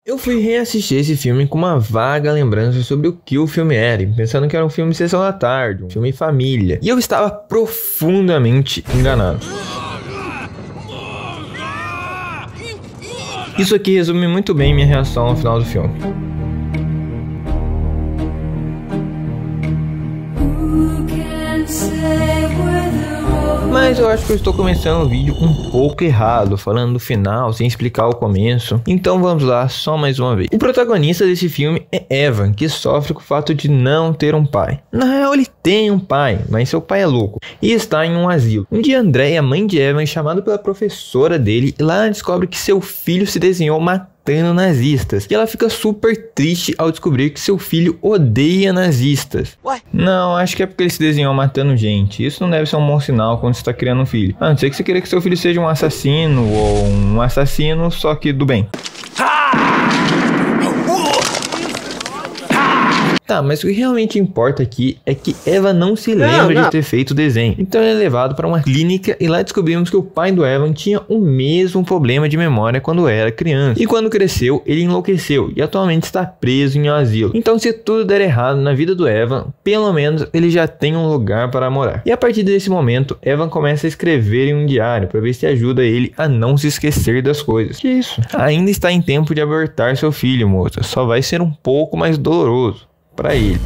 Eu fui reassistir esse filme com uma vaga lembrança sobre o que o filme era, pensando que era um filme Sessão da Tarde, um filme família. E eu estava profundamente enganado. Isso aqui resume muito bem minha reação ao final do filme. Mas eu acho que eu estou começando o vídeo um pouco errado, falando do final, sem explicar o começo. Então vamos lá, só mais uma vez. O protagonista desse filme é Evan, que sofre com o fato de não ter um pai. Na real, ele tem um pai, mas seu pai é louco e está em um asilo. Um dia, Andrea, mãe de Evan, é chamada pela professora dele e lá ela descobre que seu filho se desenhou matando nazistas. E ela fica super triste ao descobrir que seu filho odeia nazistas. Ué? Não, acho que é porque ele se desenhou matando gente. Isso não deve ser um bom sinal quando você está criando um filho. A não ser que você queira que seu filho seja um assassino ou um assassino, só que do bem. Tá, mas o que realmente importa aqui é que Eva não se lembra de ter feito o desenho. Então ele é levado para uma clínica e lá descobrimos que o pai do Evan tinha o mesmo problema de memória quando era criança. E quando cresceu, ele enlouqueceu e atualmente está preso em um asilo. Então se tudo der errado na vida do Evan, pelo menos ele já tem um lugar para morar. E a partir desse momento, Evan começa a escrever em um diário para ver se ajuda ele a não se esquecer das coisas. Que isso? Ainda está em tempo de abortar seu filho, moça. Só vai ser um pouco mais doloroso para ele.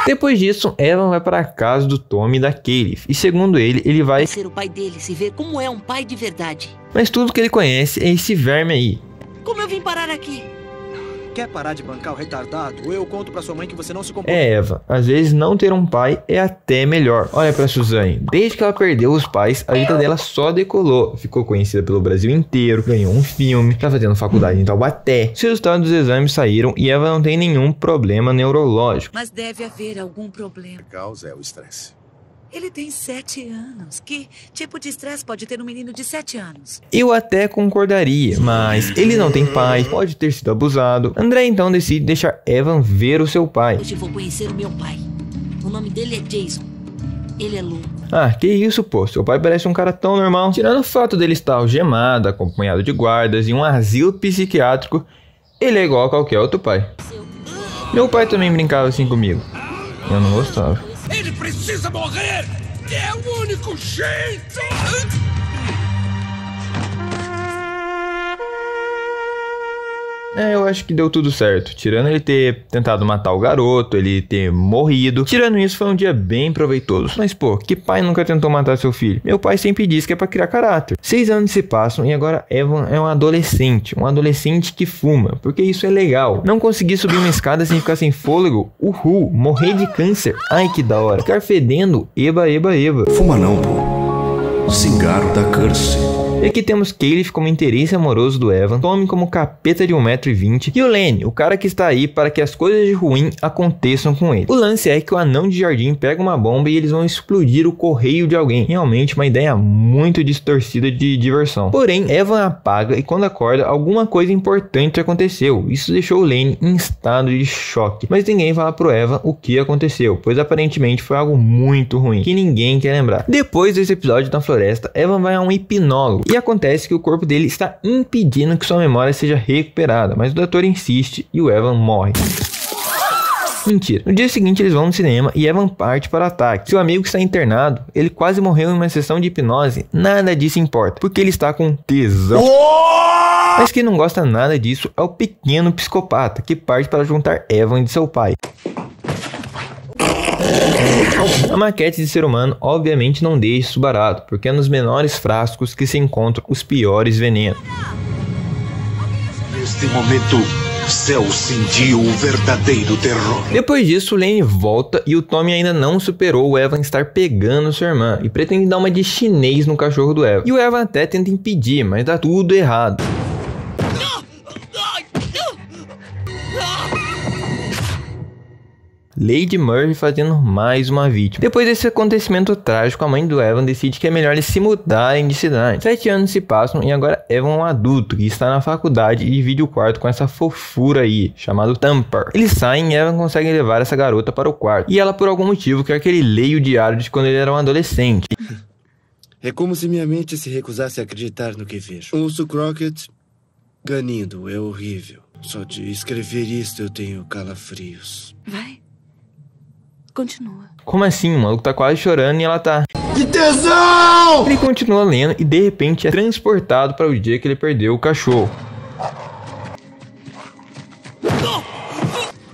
Depois disso, Evan vai para a casa do Tommy e da Kaylee, e segundo ele vai ser o pai dele, se ver como é um pai de verdade. Mas tudo que ele conhece é esse verme aí. Como eu vim parar aqui? Quer parar de bancar o retardado? Ou eu conto pra sua mãe que você não se comporta? É, Eva, às vezes não ter um pai é até melhor. Olha pra Suzane, desde que ela perdeu os pais, a vida dela só decolou. Ficou conhecida pelo Brasil inteiro, ganhou um filme, tá fazendo faculdade em Taubaté. Os resultados dos exames saíram e Eva não tem nenhum problema neurológico. Mas deve haver algum problema. A causa é o estresse. Ele tem 7 anos. Que tipo de estresse pode ter um menino de 7 anos? Eu até concordaria, mas ele não tem pai, pode ter sido abusado. André então decide deixar Evan ver o seu pai. Hoje vou conhecer o meu pai. O nome dele é Jason. Ele é louco. Ah, que isso, pô. Seu pai parece um cara tão normal. Tirando o fato dele estar algemado, acompanhado de guardas em um asilo psiquiátrico, ele é igual a qualquer outro pai. Meu pai também brincava assim comigo. Eu não gostava. Ele precisa morrer! É o único jeito! Eu acho que deu tudo certo. Tirando ele ter tentado matar o garoto, ele ter morrido. Tirando isso, foi um dia bem proveitoso. Mas pô, que pai nunca tentou matar seu filho? Meu pai sempre disse que é pra criar caráter. 6 anos se passam e agora Evan é um adolescente que fuma, porque isso é legal. Não conseguir subir uma escada sem ficar sem fôlego, uhul, morrer de câncer, ai que da hora. Ficar fedendo, eba, eba, eba. Fuma não, pô. Cigarro da Curse. E aqui temos Kaylee como interesse amoroso do Evan, Tommy como capeta de 1,20 m e o Lenny, o cara que está aí para que as coisas de ruim aconteçam com ele. O lance é que o anão de jardim pega uma bomba e eles vão explodir o correio de alguém. Realmente uma ideia muito distorcida de diversão. Porém, Evan apaga e quando acorda, alguma coisa importante aconteceu. Isso deixou o Lenny em estado de choque. Mas ninguém fala pro Evan o que aconteceu, pois aparentemente foi algo muito ruim, que ninguém quer lembrar. Depois desse episódio na floresta, Evan vai a um hipnólogo. E acontece que o corpo dele está impedindo que sua memória seja recuperada, mas o doutor insiste e o Evan morre. Mentira. No dia seguinte eles vão no cinema e Evan parte para o ataque. Seu amigo que está internado, ele quase morreu em uma sessão de hipnose. Nada disso importa, porque ele está com tesão. Mas quem não gosta nada disso é o pequeno psicopata, que parte para juntar Evan de seu pai. A maquete de ser humano obviamente não deixa isso barato, porque é nos menores frascos que se encontram os piores venenos. Neste momento, o céu sentiu o verdadeiro terror. Depois disso, o Lenny volta e o Tommy ainda não superou o Evan estar pegando sua irmã e pretende dar uma de chinês no cachorro do Evan. E o Evan até tenta impedir, mas dá tudo errado. Lady Murphy fazendo mais uma vítima. Depois desse acontecimento trágico, a mãe do Evan decide que é melhor eles se mudarem de cidade. 7 anos se passam e agora Evan é um adulto que está na faculdade e divide o quarto com essa fofura aí, chamado Tamper. Eles saem e Evan consegue levar essa garota para o quarto. E ela por algum motivo quer que ele leia o diário de quando ele era um adolescente. É como se minha mente se recusasse a acreditar no que vejo. Ouço Crockett Ganindo é horrível. Só de escrever isso eu tenho calafrios. Vai. Continua. Como assim? O maluco tá quase chorando e ela tá... Que tesão! Ele continua lendo e de repente é transportado para o dia que ele perdeu o cachorro.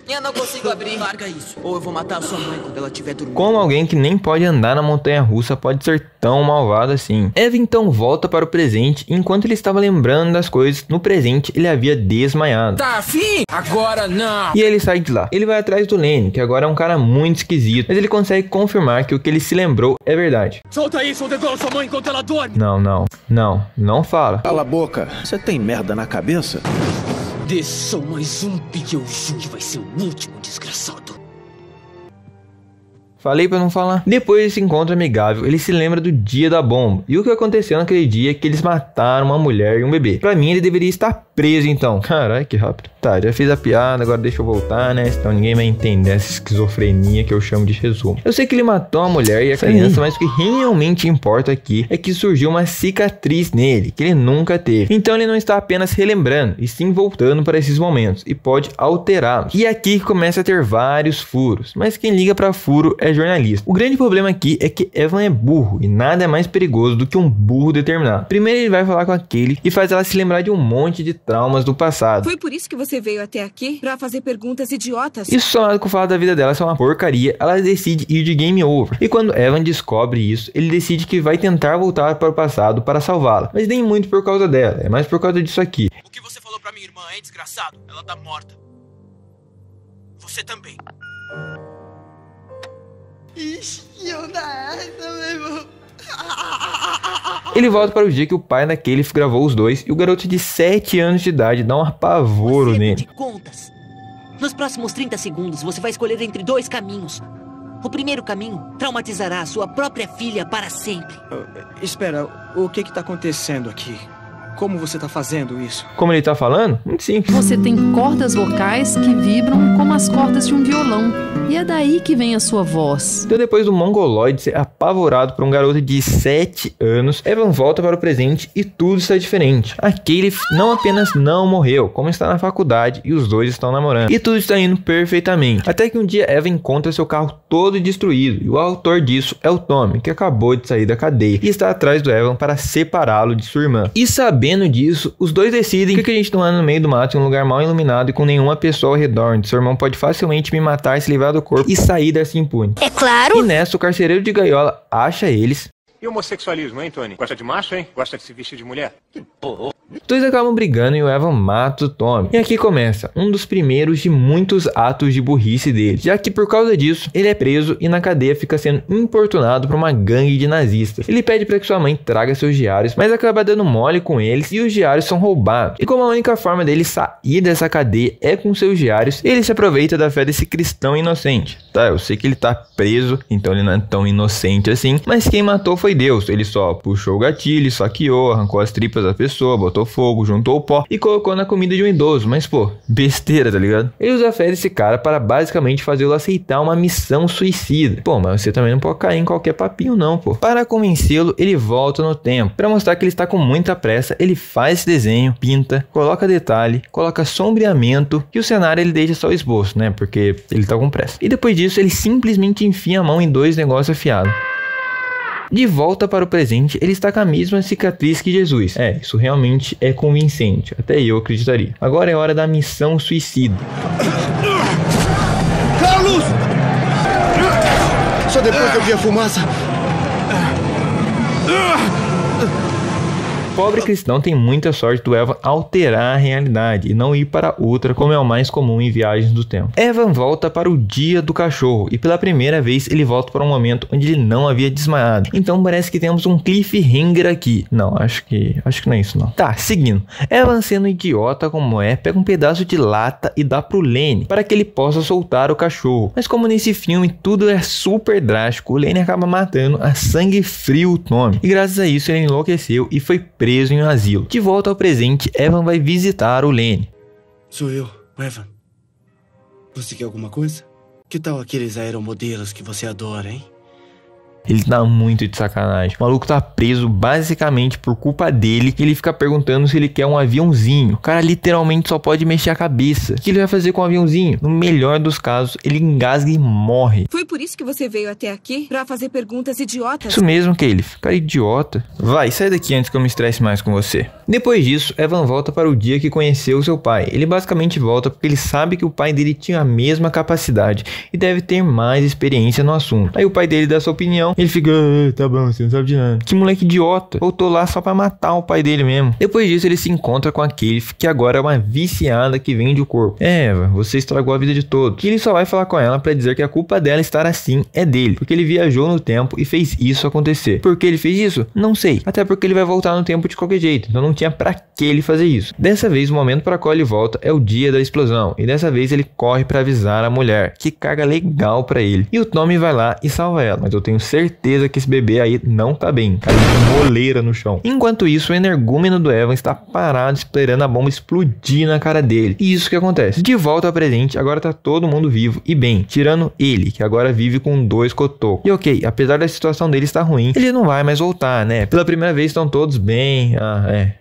Eu não consigo abrir. Larga isso, ou eu vou matar a sua mãe quando ela estiver dormindo. Como alguém que nem pode andar na montanha-russa pode ser tão malvado assim? Eva então volta para o presente e enquanto ele estava lembrando das coisas, no presente ele havia desmaiado. Tá afim? Agora não. E ele sai de lá. Ele vai atrás do Lenny, que agora é um cara muito esquisito, mas ele consegue confirmar que o que ele se lembrou é verdade. Solta isso ou degolo sua mãe enquanto ela dorme. Não fala. Cala a boca. Você tem merda na cabeça? Desça mais um que eu juro que vai ser o último, desgraçado. Falei pra não falar. Depois desse encontro amigável, ele se lembra do dia da bomba. E o que aconteceu naquele dia é que eles mataram uma mulher e um bebê. Pra mim, ele deveria estar preso então. Caralho, que rápido. Tá, já fiz a piada, agora deixa eu voltar, né? Senão ninguém vai entender essa esquizofrenia que eu chamo de resumo. Eu sei que ele matou a mulher e a criança, mas o que realmente importa aqui é que surgiu uma cicatriz nele, que ele nunca teve. Então ele não está apenas relembrando, e sim voltando para esses momentos, e pode alterá-los. E aqui começa a ter vários furos, mas quem liga pra furo é jornalista. O grande problema aqui é que Evan é burro, e nada é mais perigoso do que um burro determinado. Primeiro ele vai falar com aquele e faz ela se lembrar de um monte de traumas do passado. Foi por isso que você veio até aqui? Pra fazer perguntas idiotas? Isso somado com o fato da vida dela ser uma porcaria, ela decide ir de game over. E quando Evan descobre isso, ele decide que vai tentar voltar para o passado para salvá-la. Mas nem muito por causa dela, é mais por causa disso aqui. O que você falou pra minha irmã, hein, desgraçado? Ela tá morta. Você também. Ixi, eu da essa, meu irmão. Ele volta para o dia que o pai da Kayleigh gravou os dois e o garoto de 7 anos de idade dá um apavoro nele. De contas. Nos próximos 30 segundos você vai escolher entre dois caminhos. O primeiro caminho traumatizará a sua própria filha para sempre. Espera, o que tá acontecendo aqui? Como você tá fazendo isso? Como ele tá falando? Muito simples. Você tem cordas vocais que vibram como as cordas de um violão. E é daí que vem a sua voz. Então depois do mongoloide ser apavorado por um garoto de 7 anos, Evan volta para o presente e tudo está diferente. A Kayleigh não apenas não morreu, como está na faculdade e os dois estão namorando. E tudo está indo perfeitamente. Até que um dia Evan encontra seu carro todo destruído. E o autor disso é o Tommy, que acabou de sair da cadeia. E está atrás do Evan para separá-lo de sua irmã. E sabendo disso, os dois decidem que a gente não anda no meio do mato em um lugar mal iluminado e com nenhuma pessoa ao redor, onde seu irmão pode facilmente me matar, se livrar do corpo e sair dessa impune. É claro! E nessa, o carcereiro de gaiola acha eles. E homossexualismo, hein, Tony? Gosta de macho, hein? Gosta de se vestir de mulher? Que porra! Os dois acabam brigando e o Evan mata o Tommy. E aqui começa um dos primeiros de muitos atos de burrice dele, já que por causa disso, ele é preso e na cadeia fica sendo importunado por uma gangue de nazistas. Ele pede para que sua mãe traga seus diários, mas acaba dando mole com eles e os diários são roubados. E como a única forma dele sair dessa cadeia é com seus diários, ele se aproveita da fé desse cristão inocente. Tá, eu sei que ele tá preso, então ele não é tão inocente assim, mas quem matou foi Deus. Ele só puxou o gatilho, saqueou, arrancou as tripas da pessoa, botou fogo, juntou o pó e colocou na comida de um idoso. Mas pô, besteira, tá ligado? Ele usa a fé desse cara para basicamente fazê-lo aceitar uma missão suicida. Pô, mas você também não pode cair em qualquer papinho não, pô. Para convencê-lo, ele volta no tempo. Para mostrar que ele está com muita pressa, ele faz esse desenho, pinta, coloca detalhe, coloca sombreamento e o cenário ele deixa só o esboço, né? Porque ele tá com pressa. E depois disso, ele simplesmente enfia a mão em dois negócios afiados. De volta para o presente, ele está com a mesma cicatriz que Jesus. É, isso realmente é convincente. Até eu acreditaria. Agora é hora da missão suicida. Carlos! Só depois que eu vi a fumaça. O pobre cristão tem muita sorte do Evan alterar a realidade e não ir para outra, como é o mais comum em viagens do tempo. Evan volta para o dia do cachorro e pela primeira vez ele volta para um momento onde ele não havia desmaiado. Então parece que temos um cliffhanger aqui. Não, acho que não é isso não. Tá, seguindo. Evan, sendo idiota como é, pega um pedaço de lata e dá pro Lenny para que ele possa soltar o cachorro. Mas como nesse filme tudo é super drástico, o Lenny acaba matando a sangue frio o Tommy. E graças a isso ele enlouqueceu e foi preso em um asilo. De volta ao presente, Evan vai visitar o Lenny. Sou eu, Evan. Você quer alguma coisa? Que tal aqueles aeromodelos que você adora, hein? Ele tá muito de sacanagem. O maluco tá preso basicamente por culpa dele. E ele fica perguntando se ele quer um aviãozinho. O cara literalmente só pode mexer a cabeça. O que ele vai fazer com o aviãozinho? No melhor dos casos, ele engasga e morre. Foi por isso que você veio até aqui? Pra fazer perguntas idiotas? Isso mesmo, Kaylee. Cara idiota. Vai, sai daqui antes que eu me estresse mais com você. Depois disso, Evan volta para o dia que conheceu seu pai. Ele basicamente volta porque ele sabe que o pai dele tinha a mesma capacidade e deve ter mais experiência no assunto. Aí o pai dele dá sua opinião, ele fica, tá bom, você não sabe de nada. Que moleque idiota. Voltou lá só pra matar o pai dele mesmo. Depois disso, ele se encontra com a Kaylee, que agora é uma viciada que vende o corpo. Eva, você estragou a vida de todos. E ele só vai falar com ela pra dizer que a culpa dela estar assim é dele, porque ele viajou no tempo e fez isso acontecer. Por que ele fez isso? Não sei. Até porque ele vai voltar no tempo de qualquer jeito, então não tinha pra que ele fazer isso. Dessa vez, o momento para qual ele volta é o dia da explosão, e dessa vez ele corre pra avisar a mulher, que carga legal pra ele. E o Tommy vai lá e salva ela, mas eu tenho certeza que esse bebê aí não tá bem, caiu uma moleira no chão. Enquanto isso, o energúmeno do Evan está parado esperando a bomba explodir na cara dele. E isso que acontece. De volta ao presente, agora tá todo mundo vivo e bem, tirando ele, que agora vive com 2 cotocos. E ok, apesar da situação dele estar ruim, ele não vai mais voltar, né? Pela primeira vez estão todos bem.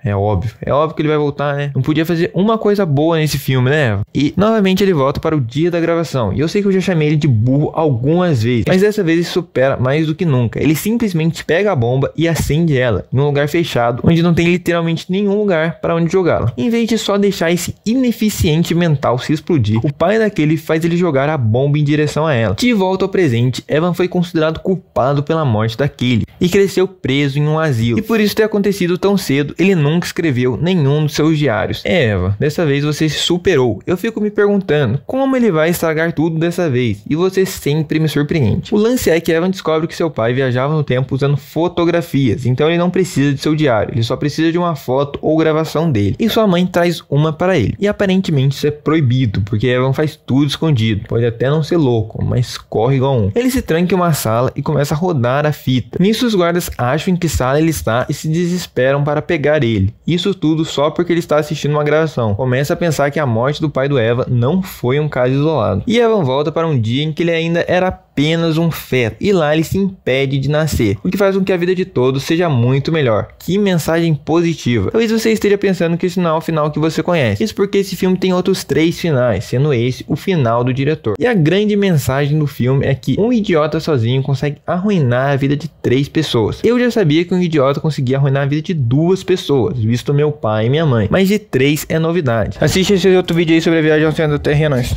É óbvio. É óbvio que ele vai voltar, né? Não podia fazer uma coisa boa nesse filme, né? E novamente ele volta para o dia da gravação. E eu sei que eu já chamei ele de burro algumas vezes, mas dessa vez ele supera mais do que nunca. Ele simplesmente pega a bomba e acende ela em um lugar fechado, onde não tem literalmente nenhum lugar para onde jogá-la. Em vez de só deixar esse ineficiente mental se explodir, o pai daquele faz ele jogar a bomba em direção a ela. De volta ao presente, Evan foi considerado culpado pela morte da Kaylee e cresceu preso em um asilo. E por isso ter acontecido tão cedo, ele nunca escreveu nenhum dos seus diários. Eva, dessa vez você se superou. Eu fico me perguntando como ele vai estragar tudo dessa vez, e você sempre me surpreende. O lance é que Evan descobre que seu pai viajava no tempo usando fotografias, então ele não precisa de seu diário, ele só precisa de uma foto ou gravação dele, e sua mãe traz uma para ele. E aparentemente isso é proibido, porque Evan faz tudo escondido. Pode até não ser louco, mas corre igual um. Ele se tranca em uma sala e começa a rodar a fita. Nisso os guardas acham em que sala ele está e se desesperam para pegar ele. Isso tudo só porque ele está assistindo uma gravação. Começa a pensar que a morte do pai do Evan não foi um caso isolado. E Evan volta para um dia em que ele ainda era apenas um feto, e lá ele se impede de nascer, o que faz com que a vida de todos seja muito melhor. Que mensagem positiva. Talvez você esteja pensando que esse não é o final que você conhece. Isso porque esse filme tem outros 3 finais, sendo esse o final do diretor. E a grande mensagem do filme é que um idiota sozinho consegue arruinar a vida de 3 pessoas. Eu já sabia que um idiota conseguia arruinar a vida de 2 pessoas, visto meu pai e minha mãe, mas de 3 é novidade. Assiste esse outro vídeo aí sobre a viagem ao centro da Terra e é nóis.